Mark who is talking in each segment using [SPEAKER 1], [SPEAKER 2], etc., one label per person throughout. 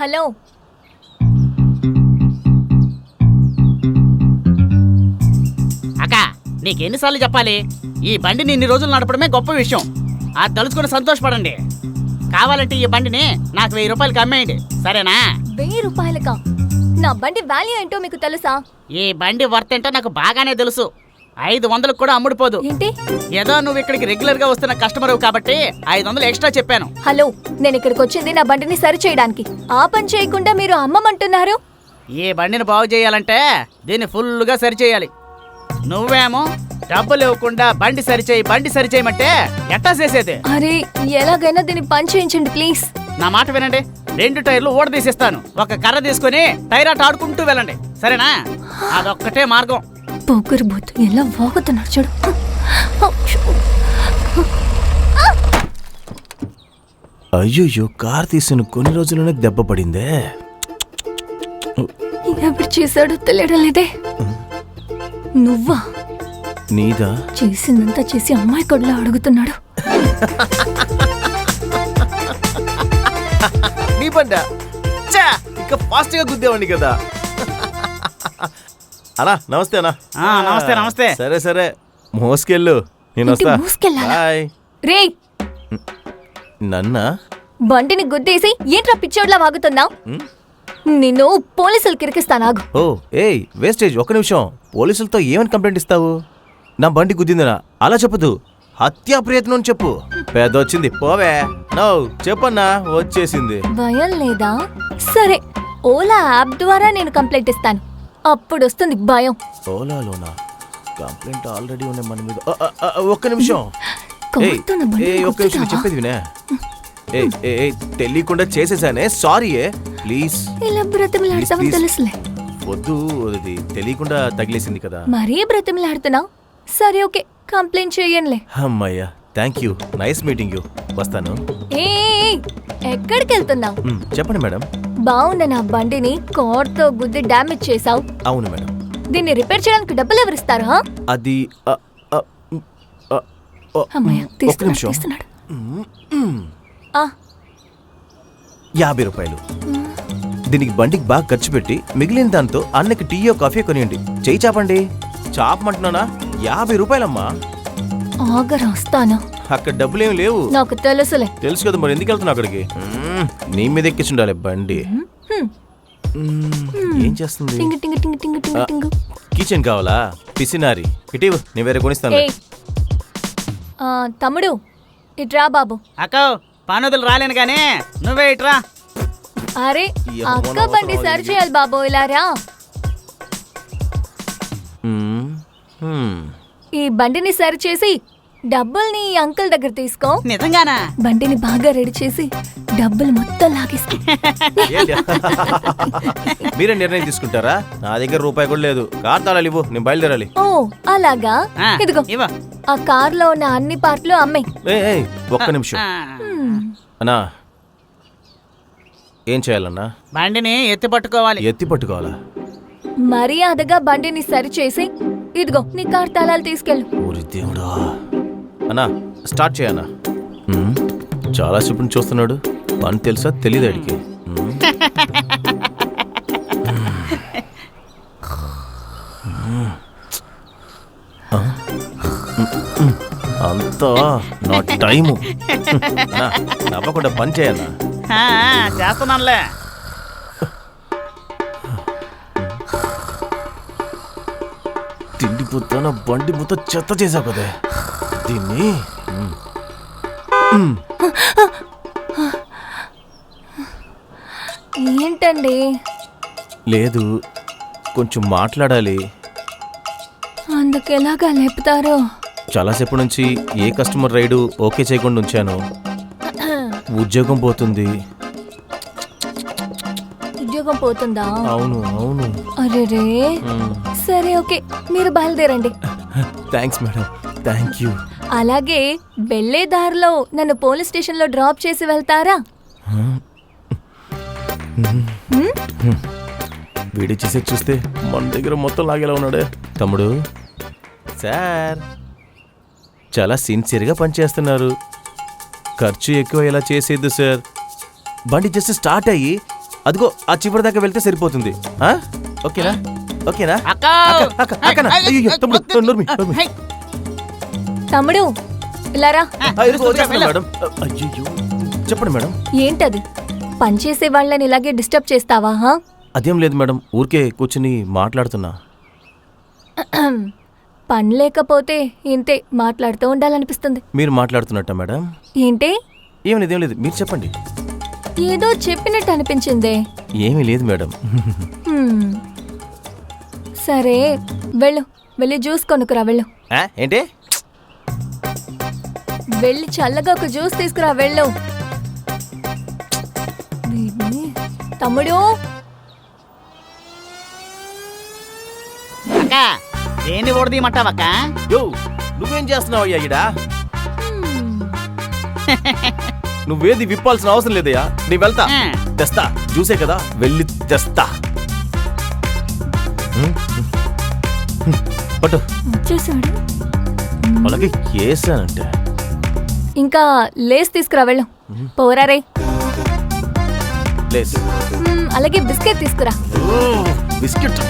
[SPEAKER 1] Hello,
[SPEAKER 2] అక్క నీకెన్నిసార్లు చెప్పాలి? ఈ బండిని ఇన్ని రోజులు నడపడమే గొప్ప విషయం. అది తలుచుకుని సంతోషపడండి. కావాలంటే ఈ బండిని నాకు 1000 రూపాయలకి అమ్మేయండి, సరేనా?
[SPEAKER 1] 1000 రూపాయలకా? నా బండి వాల్యూ ఏంటో మీకు తెలుసా?
[SPEAKER 2] ఈ బండి వర్త్ ఏంటో నాకు బాగానే తెలుసు. 500కు కూడా అమ్ముడుపోదు.
[SPEAKER 1] ఏంటి?
[SPEAKER 2] ఏదో నువ్వు ఇక్కడికి రెగ్యులర్ గా వస్తున్న కస్టమర్ కాబట్టి 500 ఎక్స్ట్రా చెప్పాను.
[SPEAKER 1] హలో, నేను ఇక్కడికి వచ్చింది నా బండిని సరి చేయడానికి. ఆ పని చేయకుండా మీరు అమ్మమంటున్నారు?
[SPEAKER 2] ఈ బండిని బాగు చేయాలంటే దీన్ని ఫుల్గా సరి చేయాలి. నువ్వేమో డబ్బులు ఇవ్వకుండా బండి సరిచేయమంటే ఎట్టా చేసేది?
[SPEAKER 1] అరే, ఎలాగైనా దీన్ని పని చేయించండి ప్లీజ్.
[SPEAKER 2] నా మాట వినండి, 2 టైర్లు ఊడదీసిస్తాను. ఒక కర్ర తీసుకుని టైరాట్ ఆడుకుంటూ వెళ్ళండి, సరేనా? అదొక్కటే మార్గం.
[SPEAKER 1] పొగరు బోతు ఎలా వాగుతున్నాడు చూడు.
[SPEAKER 3] అయ్యో, కార్ తీసిన కొన్ని రోజుల్లోనే దెబ్బ పడిందే.
[SPEAKER 1] ఎవరు చేశాడో తెలియడం లేదే. నువ్వా?
[SPEAKER 3] నీదా?
[SPEAKER 1] చేసిందంతా చేసి అమ్మాయి కొడులో అడుగుతున్నాడు.
[SPEAKER 3] నీ బండ ఇంకా ఫాస్ట్ గా గుద్దేవాడిని కదా. అన్నా నమస్తే అన్నా.
[SPEAKER 2] నమస్తే నమస్తే.
[SPEAKER 3] సరే మోసుకెళ్ళు, నేను వస్తా. బాయ్.
[SPEAKER 1] రే,
[SPEAKER 3] నన్నా?
[SPEAKER 1] బండిని గుద్దేసి ఏంట్రా పిచ్చోడ్లా వాగుతున్నావు? నిన్ను పోలీసులు కిరికిస్తానాగు.
[SPEAKER 3] ఓ ఏయ్ వేస్టేజ్, ఒక్క నిమిషం. పోలీసులతో ఏమని కంప్లైంట్ ఇస్తావు? నా బండి గుద్దిందనా అలా చెప్పదు, హత్యా ప్రయత్నం చెప్పు. పెద్దొచ్చింది పోవే. నో చెప్పన్నా, వచ్చేసింది.
[SPEAKER 1] భయం లేదా? సరే, ఓలా యాప్ ద్వారా నేను కంప్లైంట్ ఇస్తాను, అప్పుడు వస్తుంది భయం.
[SPEAKER 3] ఓలాలోనా? కంప్లైంట్ ఆల్రెడీ ఉన్నాయి మన మీద. ఒక్క నిమిషం. ఒక్క నిమిషం చెప్పేది వినే. తెలియకుండా చేసేసానే, సారీ ప్లీజ్.
[SPEAKER 1] ఇలా బ్రతిమలాడతావు తెలుసులే.
[SPEAKER 3] వద్దు, అది తెలియకుండా తగిలేసింది కదా.
[SPEAKER 1] మరీ బ్రతిమలాడుతున్నావు. సరే ఓకే, కంప్లైంట్ చెయ్యనులే.
[SPEAKER 3] అమ్మయ్యా, thank you, nice meeting you. వస్తాను.
[SPEAKER 1] ఎక్కడికి వెళ్తున్నావు?
[SPEAKER 3] చెప్పండి మేడం.
[SPEAKER 1] బాగున్న నా బండిని కార్తో గుద్ది డ్యామేజ్ చేసావు.
[SPEAKER 3] అవును మేడం.
[SPEAKER 1] దీన్ని రిపేర్ చేయడానికి డబ్బులు ఎవరిస్తారు?
[SPEAKER 3] అది ఒక్క నిమిషం. 50 రూపాయలు. దీనికి బండికి బాగా ఖర్చు పెట్టి మిగిలిన దాంతో అన్నకి టీయో కాఫీ కొనియండి. చెయ్యి చాపండి. చాపమంటున్నానా? 50 రూపాయలమ్మా.
[SPEAKER 1] ఆగరా, వస్తాను.
[SPEAKER 3] అక్కడ డబ్బులేం లేవు.
[SPEAKER 1] నాకు తెలుసులే.
[SPEAKER 3] తెలుసు కదా, మరి ఎందుకు వెళ్తున్నా అక్కడికి? నీ మీద ఎక్కించుండాలి బండి. ఏం చేస్తుంది? కిచెన్ కావాలా? పిసినారి ఇటీవ్, నీ వేరే కొనిస్తాను.
[SPEAKER 1] తమ్ముడు ఇట్రా బాబు.
[SPEAKER 2] అక్క పనుదులు రాలేను గానీ నువ్వే ఇట్రా.
[SPEAKER 1] అరే, అక్క బండి సరి చేయాలి బాబు, ఇలా రా. ఈ బండిని సరి చేసి డబ్బుల్ని అంకుల్ దగ్గర తీసుకో.
[SPEAKER 2] నిజంగానా?
[SPEAKER 1] బండిని బాగా రెడీ చేసి డబ్బులు మొత్తం లాగేసుకో.
[SPEAKER 3] మీరే నిర్ణయం తీసుకుంటారా? నా దగ్గర రూపాయి కూడా లేదు. కార్ తాళాలు ఇవ్వు, నేను బయలుదేరాలి.
[SPEAKER 1] ఓ అలాగా? ఇదిగో, ఆ కార్ లో ఉన్న అన్ని పార్ట్లు అమ్మాయి.
[SPEAKER 3] ఒక్క నిమిషం అన్నా. ఏం చేయాలన్నా?
[SPEAKER 2] బండిని ఎత్తి పట్టుకోవాలి.
[SPEAKER 3] ఎత్తి పట్టుకోవాలా?
[SPEAKER 1] మర్యాదగా బండిని సరి చేసి ఇదిగో నీ కార్ తాళాలు తీసుకెళ్ళు.
[SPEAKER 3] ఊరి దేవుడా. అన్నా స్టార్ట్ చేయన్నా. చాలా చూపుని చూస్తున్నాడు. పని తెలుసా తెలీదు అడిగి. అంతా నా టైము. నవ్వకుండా పని చేయన్నా.
[SPEAKER 2] చేస్తున్నానులే.
[SPEAKER 3] తిండిపోతాన బండి మొత్తం చెత్త చేసావు కదా దీన్ని.
[SPEAKER 1] ఏంటండి?
[SPEAKER 3] లేదు, కొంచెం మాట్లాడాలి.
[SPEAKER 1] అందుకెలాగా లేపుతారో?
[SPEAKER 3] చాలాసేపు నుంచి ఏ కస్టమర్ రైడు ఓకే చేయకుండా ఉంచాను. ఉద్యోగం పోతుంది.
[SPEAKER 1] ఉద్యోగం పోతుందా?
[SPEAKER 3] అవును.
[SPEAKER 1] అరే, సరే ఓకే, మీరు బయలుదేరండి.
[SPEAKER 3] Thanks madam, thank you.
[SPEAKER 1] అలాగే వెళ్ళే దారిలో నన్ను పోలీస్ స్టేషన్ లో డ్రాప్ చేసి వెళ్తారా?
[SPEAKER 3] వీడియో చేసే చూస్తే మన దగ్గర మొత్తం లాగేలా ఉన్నాడే. తమ్ముడు సార్ చాలా సిన్సియర్గా పనిచేస్తున్నారు. ఖర్చు ఎక్కువ ఇలా చేసేద్దు సార్. బండి జస్ట్ స్టార్ట్ అయ్యి అదిగో ఆ చివరి దాకా వెళ్తే సరిపోతుంది. ఆ? ఓకేనా? ఓకేనా?
[SPEAKER 2] అక్క
[SPEAKER 3] అక్కనా? అయ్యయ్యో, తమ్ముడు, నోర్మి.
[SPEAKER 1] తమ్ముడు ఇలారా.
[SPEAKER 3] ఇదిగో వచ్చేస్తున్నా మేడం. అయ్యయ్యో, చెప్పండి మేడం.
[SPEAKER 1] ఏంటది? పనిచేసే వాళ్ళని ఇలాగే డిస్టర్బ్ చేస్తావా? హా?
[SPEAKER 3] అదేం లేదు మేడం, ఊరికే కూర్చుని మాట్లాడుతున్నా.
[SPEAKER 1] పని లేకపోతే ఇంతే మాట్లాడుతూ ఉండాలనిపిస్తుంది.
[SPEAKER 3] మీరు మాట్లాడుతున్నట్ట మేడం?
[SPEAKER 1] ఏంటి?
[SPEAKER 3] ఏం లేదు, ఏం లేదు, మీరు చెప్పండి.
[SPEAKER 1] ఏదో చెప్పినట్టు అనిపించిందే.
[SPEAKER 3] ఏమీ లేదు మేడం.
[SPEAKER 1] హ్మ్. సరే వెళ్ళి జ్యూస్ కొనుక్కురా వెళ్ళు.
[SPEAKER 3] ఏంటి?
[SPEAKER 1] వెళ్ళి చల్లగా ఒక జ్యూస్ తీసుకురా వెళ్ళు. దీన్ని తమ్ముడు.
[SPEAKER 2] అక్క దేన్ని ఓడదీయమంటావక్క?
[SPEAKER 3] యో, నువ్వేం చేస్తున్నావు అయ్యా ఈడ?
[SPEAKER 1] హ్మ్.
[SPEAKER 3] నువ్వేది విప్పాల్సిన అవసరం లేదయ్యా, నీ వెళ్తా. తెస్తా, జ్యూసే కదా, వెళ్ళి తెస్తా. పట్టు.
[SPEAKER 1] వచ్చేసాడు.
[SPEAKER 3] అలాగే చేశానంటే.
[SPEAKER 1] ఇంకా లేస్ తీసుకురా వెళ్ళు. పోరా రే.
[SPEAKER 3] లేస్.
[SPEAKER 1] అలాగే బిస్కెట్ తీసుకురా.
[SPEAKER 3] బిస్కెట్.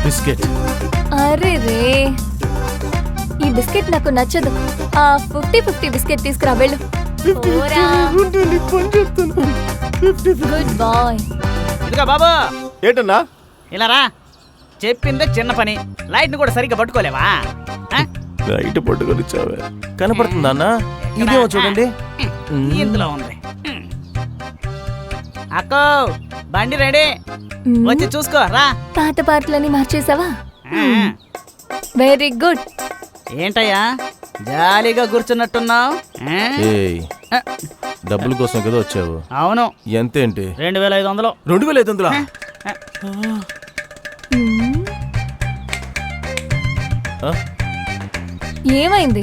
[SPEAKER 3] బిస్కెట్.
[SPEAKER 1] అరే రే, ఈ బిస్కెట్ నాకు నచ్చదు. ఆ 50-50 బిస్కెట్ తీసుకురా వెళ్ళు. పోరా. Good boy.
[SPEAKER 2] ఇదిగా బాబు,
[SPEAKER 3] ఏంటన్నా?
[SPEAKER 2] ఇలా రా. చెప్పిందే చిన్న పని, లైట్ ని కూడా సరిగ్గా పట్టుకోలేవా? ఆ?
[SPEAKER 3] లైట్ పట్టుకొని చావే. కనపడుతుందా అన్న? ఇదేమో చూడండి.
[SPEAKER 2] ఇందులో ఉంది. అక్కో బండి రెడీ, వచ్చి చూసుకో రా.
[SPEAKER 1] పాత పాటలని మార్చేసావా? Very good.
[SPEAKER 2] ఏంటయ్యా జాలీగా కూర్చున్నట్టున్నావు?
[SPEAKER 3] ఏయ్, డబ్బుల కోసం కదా వచ్చావు?
[SPEAKER 2] అవును.
[SPEAKER 3] ఎంతేంటి?
[SPEAKER 2] 2500.
[SPEAKER 3] 2500?
[SPEAKER 1] ఏమైంది?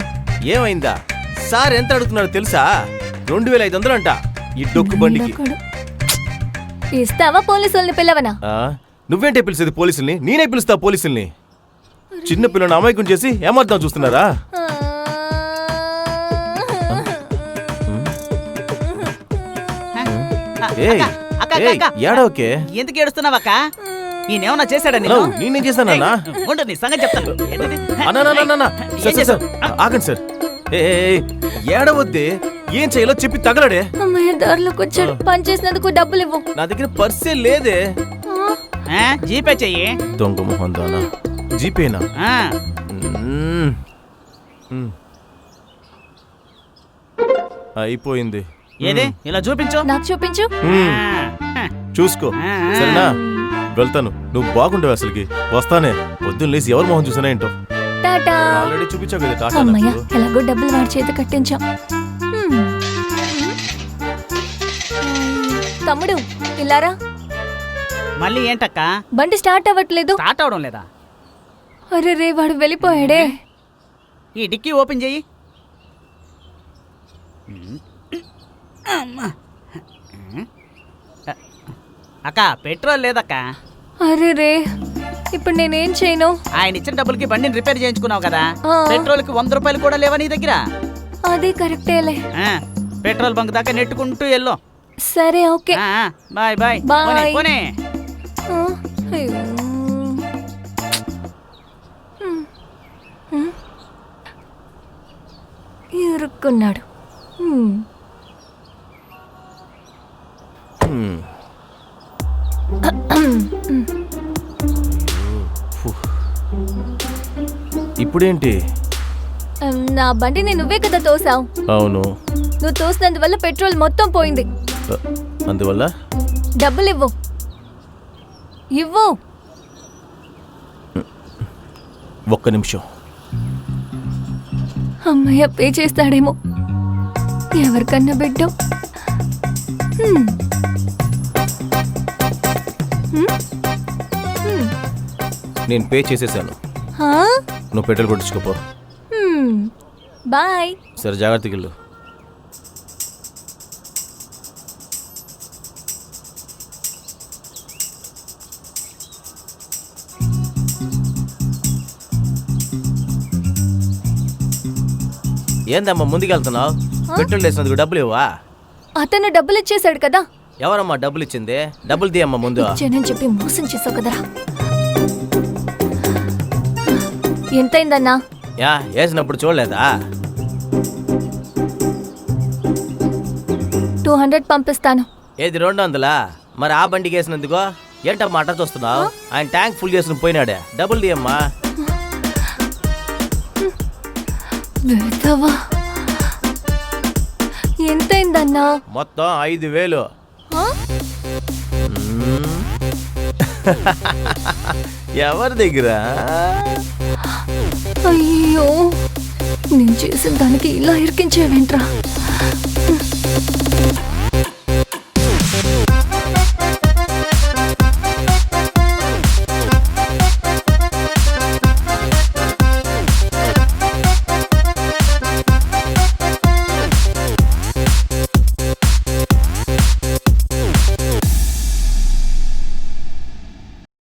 [SPEAKER 3] ఏమైందా? సార్ ఎంత అడుగుతున్నాడు తెలుసా? 2500 అంట ఈ డొక్కు బండికి.
[SPEAKER 1] ఇస్తావా? పోలీసుల్ని పిలవనా?
[SPEAKER 3] నువ్వేంటే పిలిచేది పోలీసుల్ని? నేనే పిలుస్తా పోలీసుల్ని. చిన్న పిల్లని అమాయకం చేసి ఏమర్థం చూస్తున్నారా? ఏడోకే,
[SPEAKER 2] ఎందుకు ఏడుస్తున్నావక్క? ఈయనేమన్నా చేశాడా?
[SPEAKER 3] నేనేం చేశానన్నా?
[SPEAKER 2] ఉండు, నీ సంగతి చెప్తాను. ఏంటిది?
[SPEAKER 3] ఆగండి సార్. ఏడవద్దే, ఏం చేయాలో చెప్పి తగలడే.
[SPEAKER 1] అమ్మయ్య, దారిలోకి వచ్చాడు. పని చేసినందుకు డబ్బులు ఇవ్వు.
[SPEAKER 3] నా దగ్గర పర్సే లేదే.
[SPEAKER 2] జీపే చెయ్యి.
[SPEAKER 3] దొంగ మొహం దానా? జీపేనా? అయిపోయింది.
[SPEAKER 2] ఏది ఇలా చూపించు.
[SPEAKER 1] నాకు చూపించు.
[SPEAKER 3] చూసుకో, సరేనా? వెళ్తాను, నువ్వు బాగుండవు అసలుకి. వస్తానే, పొద్దున్న లేసి ఎవరి మొహం చూసినా ఏంటో.
[SPEAKER 1] టాటా.
[SPEAKER 3] ఆల్రెడీ చూపించావు కదా టాటా.
[SPEAKER 1] అమ్మయ్య, ఎలాగో డబ్బులు వాడి చేతి కట్టించాం. తమ్ముడు ఇలారా.
[SPEAKER 2] మళ్ళీ ఏంటక్క?
[SPEAKER 1] బండి స్టార్ట్ అవ్వట్లేదు.
[SPEAKER 2] స్టార్ట్ అవడం లేదా?
[SPEAKER 1] అరే రే, వాడు వెళ్ళిపోయాడే.
[SPEAKER 2] ఈ డిక్కీ ఓపెన్ చెయ్యి. అక్క పెట్రోల్ లేదక్క.
[SPEAKER 1] అరే రే, ఇప్పుడు నేనేం చేయను?
[SPEAKER 2] ఆయన ఇచ్చిన డబ్బులకి బండిని రిపేర్ చేయించుకున్నావు కదా,
[SPEAKER 1] ఆ.
[SPEAKER 2] పెట్రోల్ కి 100 రూపాయలు కూడా లేవా నీ దగ్గర?
[SPEAKER 1] అది కరెక్టేలే.
[SPEAKER 2] పెట్రోల్ బంక్ దాకా నెట్టుకుంటూ వెళ్ళు.
[SPEAKER 1] సరే, ఓకే.
[SPEAKER 2] Bye bye.
[SPEAKER 1] బాయ్.
[SPEAKER 2] పోనీ.
[SPEAKER 1] అయ్యో. ఇరుక్కున్నాడు.
[SPEAKER 3] ఇప్పుడేంటి?
[SPEAKER 1] నా బండిని నువ్వే కదా తోసావు.
[SPEAKER 3] అవును.
[SPEAKER 1] నువ్వు తోసినందువల్ల పెట్రోల్ మొత్తం పోయింది.
[SPEAKER 3] అందువల్ల
[SPEAKER 1] డబ్బులు ఇవ్వు. ఇవ్వు.
[SPEAKER 3] ఒక్క నిమిషం.
[SPEAKER 1] అమ్మయ్య, పే చేస్తాడేమో. ఎవరికన్నా బిడ్డో.
[SPEAKER 3] నేను పే చేసేసాను. నువ్వు పెట్రోల్ కొట్టించుకోపో.
[SPEAKER 1] బాయ్.
[SPEAKER 3] సరే, జాగ్రత్తగా వెళ్ళు. ఏందమ్మా ముందుకెళ్తున్నావు? పెట్రోల్ వేసినందుకు డబ్బులు ఇవ్వా?
[SPEAKER 1] అతను డబ్బులు ఇచ్చేశాడు కదా.
[SPEAKER 3] ఎవరమ్మా డబ్బులు ఇచ్చింది? డబ్బులు తీయమ్మా ముందు.
[SPEAKER 1] ఇచ్చానని చెప్పి మోసం చేసావు కదరా. ఎంతైందన్నా?
[SPEAKER 3] యా వేసినప్పుడు చూడలేదా?
[SPEAKER 1] 200 పంపిస్తాను.
[SPEAKER 3] ఏది 200? మరి ఆ బండికి వేసినందుకో ఏంటమ్మా అట్ట చూస్తున్నావు? ఆయన ట్యాంక్ ఫుల్ చేసుకుని పోయినాడే. డబ్బులు తీయమ్మా.
[SPEAKER 1] వెళ్తావా? ఎంతైందన్నా?
[SPEAKER 3] మొత్తం 5000.
[SPEAKER 1] ఆ?
[SPEAKER 3] ఎవరి దగ్గర?
[SPEAKER 1] అయ్యో, నేను చేసిన దానికి ఇలా ఇరికించేవేంట్రా?